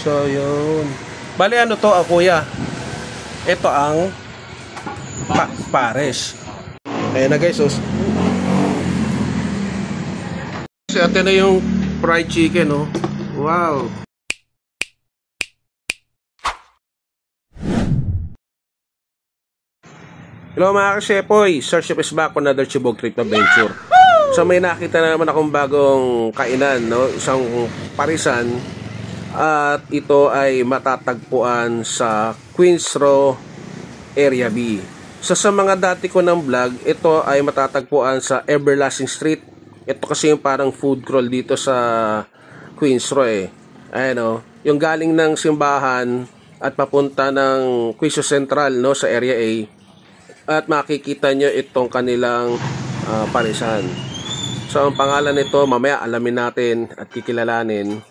So, yun. Bali, ano to, kuya? Ito ang pares. Ayan na guys. So, ito na yung fried chicken, oh. Wow. Hello mga ka-shepoy, Sir Chef is back on another Chibog Trip Adventure. So may nakita na naman akong bagong kainan, no? Isang parisan. At ito ay matatagpuan sa Queens Row Area B. So sa mga dati ko ng vlog, ito ay matatagpuan sa Everlasting Street. Ito kasi yung parang food crawl dito sa Queens Row eh. Ayan, no? Yung galing ng simbahan at papunta ng Quezon Central, no? Sa Area A. At makikita nyo itong kanilang parisan. So ang pangalan nito mamaya alamin natin at kikilalanin.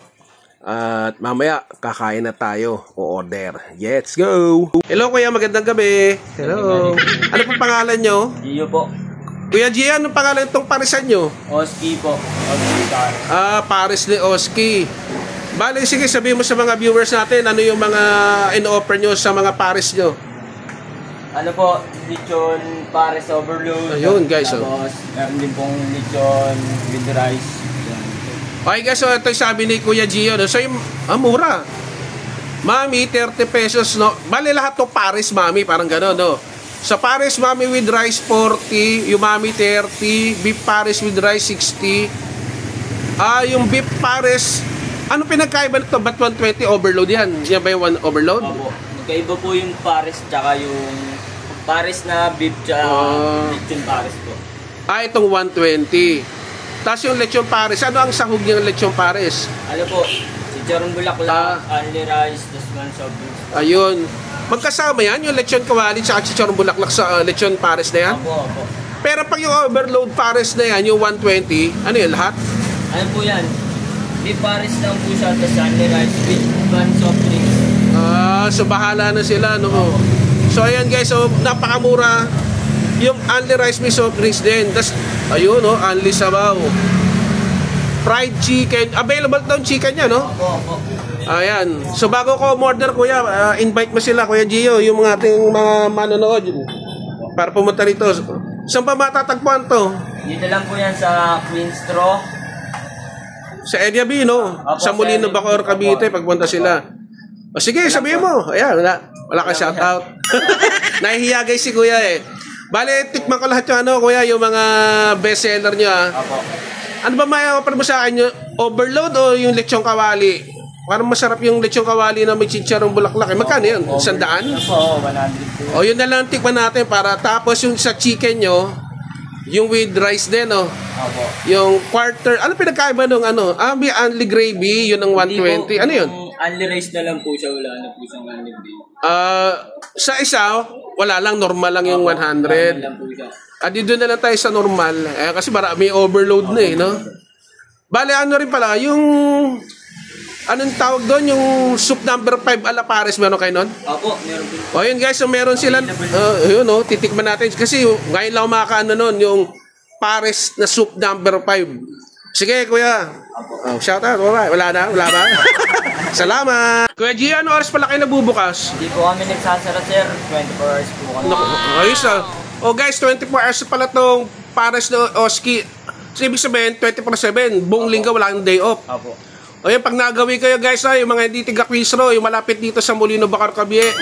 At mamaya kakain na tayo o order. Let's go! Hello kuya, magandang gabi. Hello. Ano po pangalan nyo? Gio po. Kuya Gio, anong pangalan itong parisan nyo? Oski po. Oski Paris. Paris ni Oski. Bale, sige sabihin mo sa mga viewers natin ano yung mga in-offer nyo sa mga paris nyo. Ano po, lechon Paris overload. Ayun guys. Tapos, meron din pong lechon with rice. Okay guys, so ito yung sabi ni Kuya Gio, no? So yung, mura. Mami, 30 pesos, no? Bale lahat to Paris, mami, parang gano'n, no? Sa Paris, mami with rice, 40. Yung mami, 30. Beef Paris with rice, 60. Yung beef Paris, ano pinagkaiba nito? Ba't 120 overload yan? Yan ba yung one overload? Opo. Magkaiba po yung Paris tsaka yung Paris na beef tsaka lechon Paris po. Itong 120. Tapos yung lechon Paris, ano ang sahog ng lechon Paris? Ano po, si Charon Bulaklak, only rice, tas one soft drinks. Ayun. Magkasama yan, yung lechon kawali tsaka chicharon bulaklak sa lechon Paris na yan? Opo, opo. Pero pag yung overload Paris na yan, yung 120, ano yun, lahat? Ano po yan? Beef Paris lang po siya, tas only rice with one soft drinks. So bahala na sila, no? So ayan guys, so napakamura. Yung only rice with soft drinks din. Tas ayun, no, only sabaw. Fried chicken, available daw chicken niya, no? Opo, opo. Ayan. So bago ko order, kuya, invite mo sila, Kuya Gio, yung mga ating mga manonood para pumunta rito. Saan pa matatagpuan to? Dito lang po yan sa Queens Row. Sa Area B, no? Opo, Sa Molino, Bacoor, Cavite, pagpunta sila. O sige, sabihin mo. Ayan, wala ka shoutout. Nahihiya guys si kuya eh. Bale, tikman ko lahat yung ano, kuya, yung mga bestseller nyo Opo. Ano ba may offer mo sa akin? Yung overload o yung lechong kawali? Parang masarap yung lechong kawali na may chicharong bulaklak. Magkano yun? 100? Opo, 100 po. O yun na lang tikman natin para tapos yung sa chicken nyo, yung with rice din, oh. Opo. Yung quarter, ano pinagkaiba nung ano? May only gravy, yun ang 120. Ano yun? Only rice na lang po siya, wala na po siyang only gravy. Sa isa, wala lang, normal lang yung 100. Lang po siya. Dito na lang tayo sa normal. Kasi marami overload na eh, no? Bale, ano rin pala, yung anong tawag doon? Yung soup number 5 ala Paris, meron kayo nun? Opo, meron po. O yun guys, so meron sila, yun o, titikman natin. Kasi ngayon lang makakaano nun, yung Paris na soup number 5. Sige, kuya. Shout out, wala na, wala ba? Salamat. Kuya Gio, ano oras pala kayo nabubukas? Hindi po kami nagsasara, sir. 24 hours po kami. Ayos ah. O guys, 24 hours pala tong Paris na Oski. So, ibig sabihin, 24/7. Buong linggo, wala kang day off. Opo. O yan, pag nagawi kayo guys, yung mga hindi tiga Queens Row, yung malapit dito sa Molino, Bacoor, Cavite.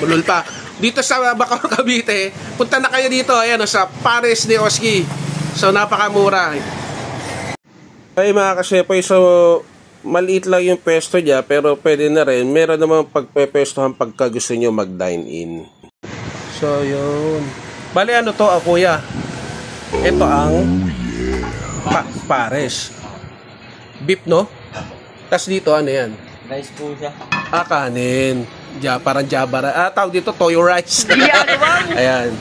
Bulol pa. Dito sa Bacoor, Cavite, punta na kayo dito, ayan, sa Paris de Oski. So, napakamura. Ay mga ka-shepoy, so maliit lang yung pwesto niya, pero pwede na rin. Meron namang pagpepwestohan pagka gusto nyo mag-dine in. So, yun. Bali, ano to, kuya? Ito ang Paris. Beef, no? Tapos dito, ano yan? Rice po siya. Kanin. Parang jabara. Tawag dito, toyo rice. Ayan.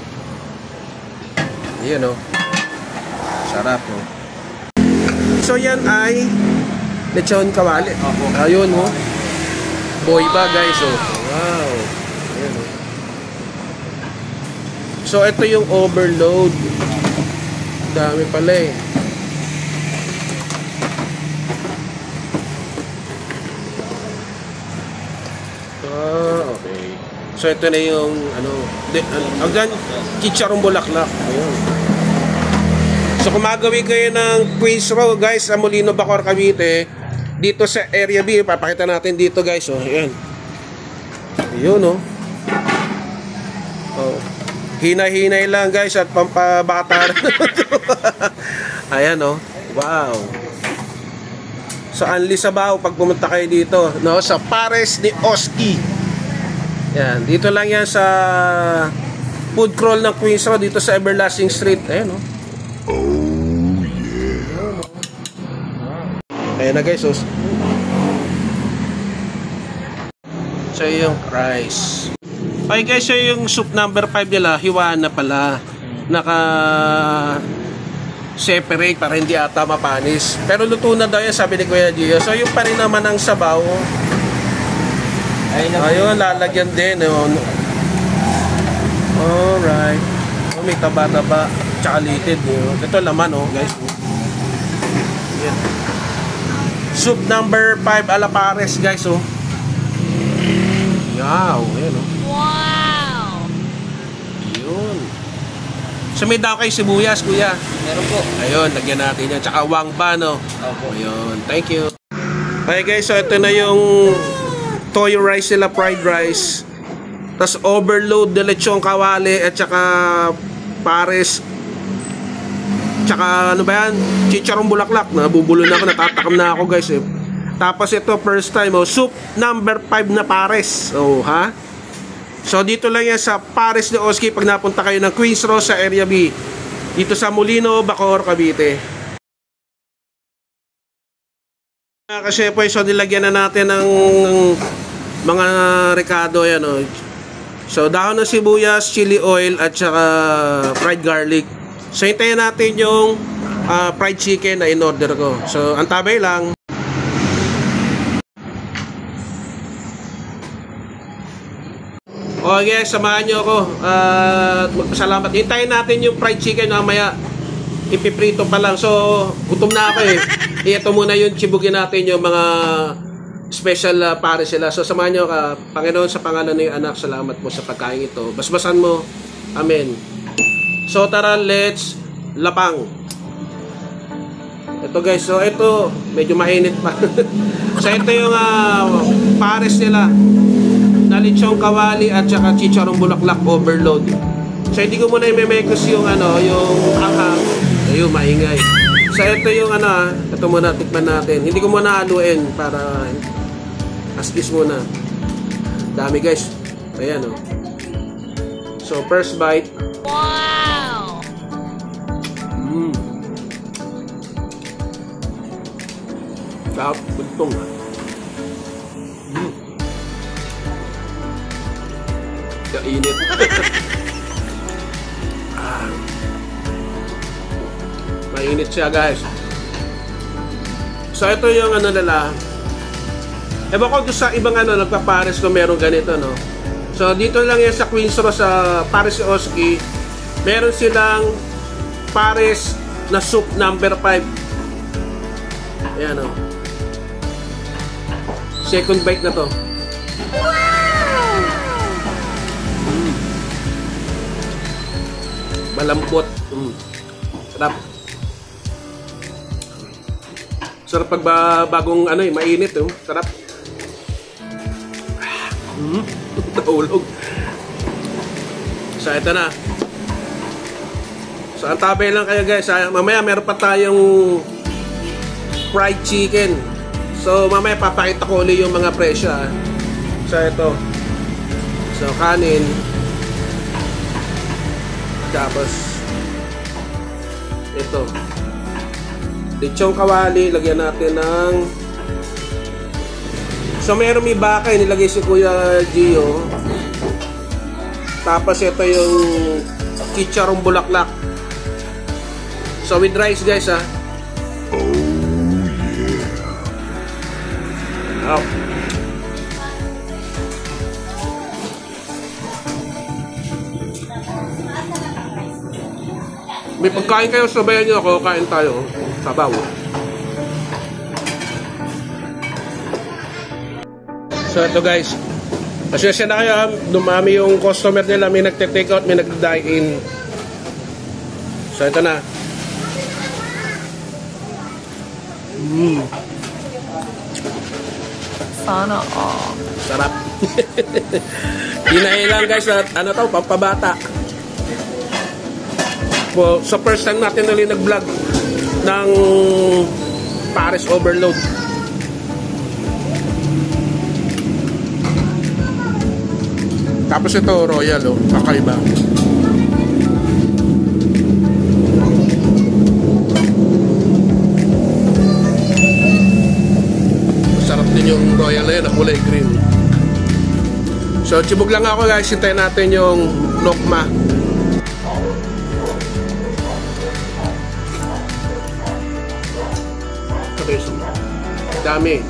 Ayan, no? Sarap, no? So, yan ay lechon kawali. Ayun, no? Boy ba, guys, oh. Wow. Ayan, no? So, ito yung overload. Dami pala eh. So ito na yung hanggang chicharong bulaklak. Ayun. So kung magawin kayo ng Queens Row guys sa Molino, Bacoor, Cavite, dito sa area B, papakita natin dito guys. Oh, ayan. Ayun oh. Oh. Hinay-hinay lang guys at pampabata. Ayan oh. Wow. So Anli Sabaw pag pumunta kayo dito, no, sa Pares ni Oski. Yan, dito lang yan sa food crawl ng Queens Road dito sa Everlasting Street. Ayan oh. Oh yeah. Ayan na guys, oh. So yung rice. Okay guys, so yung soup number 5 nila, hiwaan na pala. Naka separate para hindi ata mapanis. Pero luto na daw yan, sabi ni Kuya Gio. So yung pa rin naman ang sabaw. Ayun, lalagyan din. Alright. Oh, may taba-taba. Tsaka litid. Ito laman oh guys. Yan. Soup number 5 ala Pares guys oh. Wow, ayan oh. Wow! Yun. So may daw kay sibuyas, kuya. Meron po. Ayun, lagyan natin yan. Tsaka wangba, no? Opo. Ayun, thank you. Okay guys, so ito na yung toyo rice nila, fried rice. Tapos overload de lechong kawali at tsaka Pares. Tsaka ano ba yan? Chicharong bulaklak. Nabubulo na ako, natatakam na ako guys eh. Tapos ito first time oh, soup number 5 na Pares. Oh, ha? So dito lang yan sa Pares ni Oski pag napunta kayo ng Queens Row sa area B. Dito sa Molino, Bacoor, Cavite. Kasi po so nilagyan na natin ng mga rekado yan oh. So dahon ng sibuyas, chili oil at saka fried garlic. So hintayin natin yung fried chicken na in-order ko. So antabay lang. Okay, samahan nyo ako at magpasalamat. Hintayin natin yung fried chicken mamaya. Ipiprito pa lang. So, gutom na ako eh. Ito muna yung chibugin natin yung mga special Pares sila. So, samahan nyo ka. Panginoon, sa pangalan ng anak, salamat mo sa pagkain ito. Basbasan mo. Amen. So, tara, let's lapang. Ito guys, so ito, medyo mainit pa. So, ito yung Pares nila. Na lechong kawali at saka chicharong bulaklak overload. So hindi ko muna i-mekos yung yung ahang. Ayun, maingay. So ito yung ito muna tikman natin. Hindi ko muna haluin para as is muna. Dami guys. Ayan oh. So first bite. Wow! Sarap, buntong. Init. Mainit siya guys. So ito yung nila. Ewan ko doon sa ibang nagpa-Pares kung meron ganito no. So dito lang yan sa Queens Row sa Pares Oski. Meron silang Pares na soup number 5. Ayan o. Second bite na to. Malambot. Sarap. Sarap pag bagong mainit oh. Sarap. Nahulog. So ito na. So antabay lang kayo guys. Mamaya meron pa tayong fried chicken. So mamaya papakita ko ulit yung mga presyo. So ito. So kanin. Tapos ito lechong kawali, lagyan natin ng so meron may bakay nilagay si Kuya Gio. Tapos ito yung chicharong bulaklak. So with rice guys ha. Oh yeah. Oh. May pagkain kayo, sabayan nyo ako, kain tayo. Sabaw. So ito guys, Asya na kayo, dumami yung customer nila, may nagte-take out, may nag-dine in. So ito na. Sana all. Sarap. Hinailan guys at ano to, pampabata. Well, sa first time natin ulit nag-vlog ng Paris Overload. Tapos ito Royal, oh, kakaiba. Masarap din yung Royal na yun, na kulay green. So, chibog lang ako guys, hintayin natin yung Nokma. Okay, so, dami.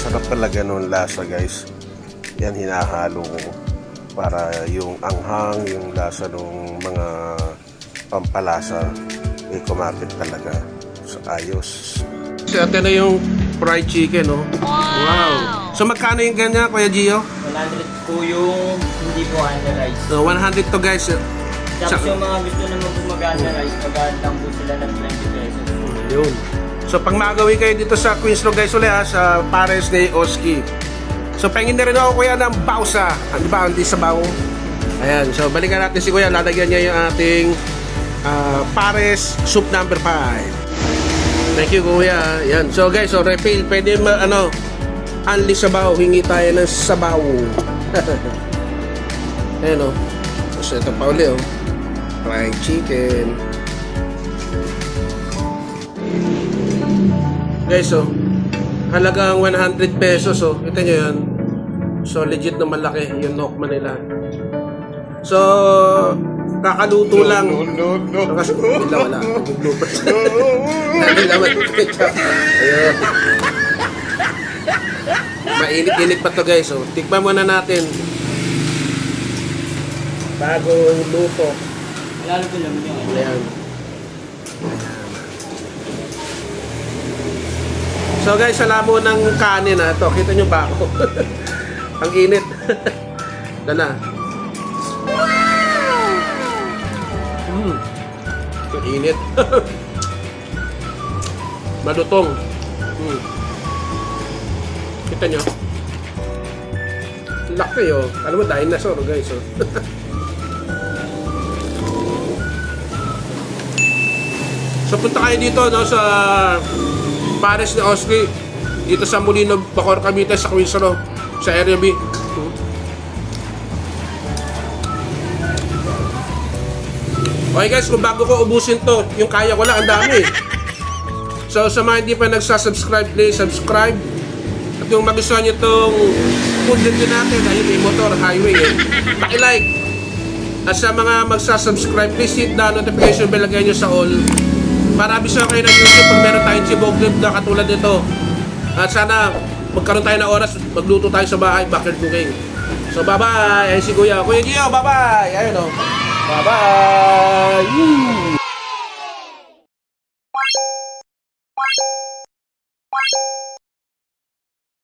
Sarap talaga nung lasa guys. Yan hinahalo ko para yung anghang, yung lasa ng mga pampalasa ay kumapit talaga. So ayos. So ito na yung fried chicken, no? Wow! So magkano yung ganyan, Kuya Gio? 100 po yung hindi po underize. So 100 to guys. Tapos yung mga gusto naman po mag-underize, mag-aantang po sila ng 20 pesos. Yun. So pag magawi kayo dito sa Queens Road guys ulit sa Pares ni Oski. So pahingin na rin ako kuya ng bausa. Di ba? Hindi sa bawo. Ayan. So balikan natin si kuya. Lalagyan niya yung ating Pares soup number 5. Thank you kuya. Ayan. So guys, so refill. Pwede unli sabaw. Hingi tayo ng sabaw. Ayan o. So ito pa uli o. Fried chicken. Guys, so halagang 100 pesos, oh. Kita nyo yan. So, legit na malaki yung Nokma nila. So, kakaluto lang. No. Kasi, wala. Nag-bloopers. Nalilaman. Ayun. Mainit-init pa to guys, oh. Tikman muna natin. Bagong luto. Lalo ko lang yun. Ayan. So guys, salamo ng kanin na ito. Kita nyo ba ako? Ang init. Dala. Ang init. Malutong. Kita nyo. Laki oh. Alam mo, dinosaur guys oh. So punta kayo dito no, sa Pares ni Oski dito sa Molino, Bacoor, Cavite sa Queens Road sa Area B. Okay guys, kung bago ko ubusin to, yung kaya ko lang, ang dami. So sa mga hindi pa nagsasubscribe, please subscribe. At kung magustuhan nyo itong food review natin, ayun may motor, highway paki-like. At sa mga magsasubscribe, please hit the notification bell, lagay nyo sa all para abiso kayo ng YouTube pag meron tayong chibog clip na katulad nito. At sana magkaroon tayo ng oras, magluto tayo sa bahay, backyard cooking. So bye bye. Ayun si Kuya Gio, bye bye. Ayun o, bye bye.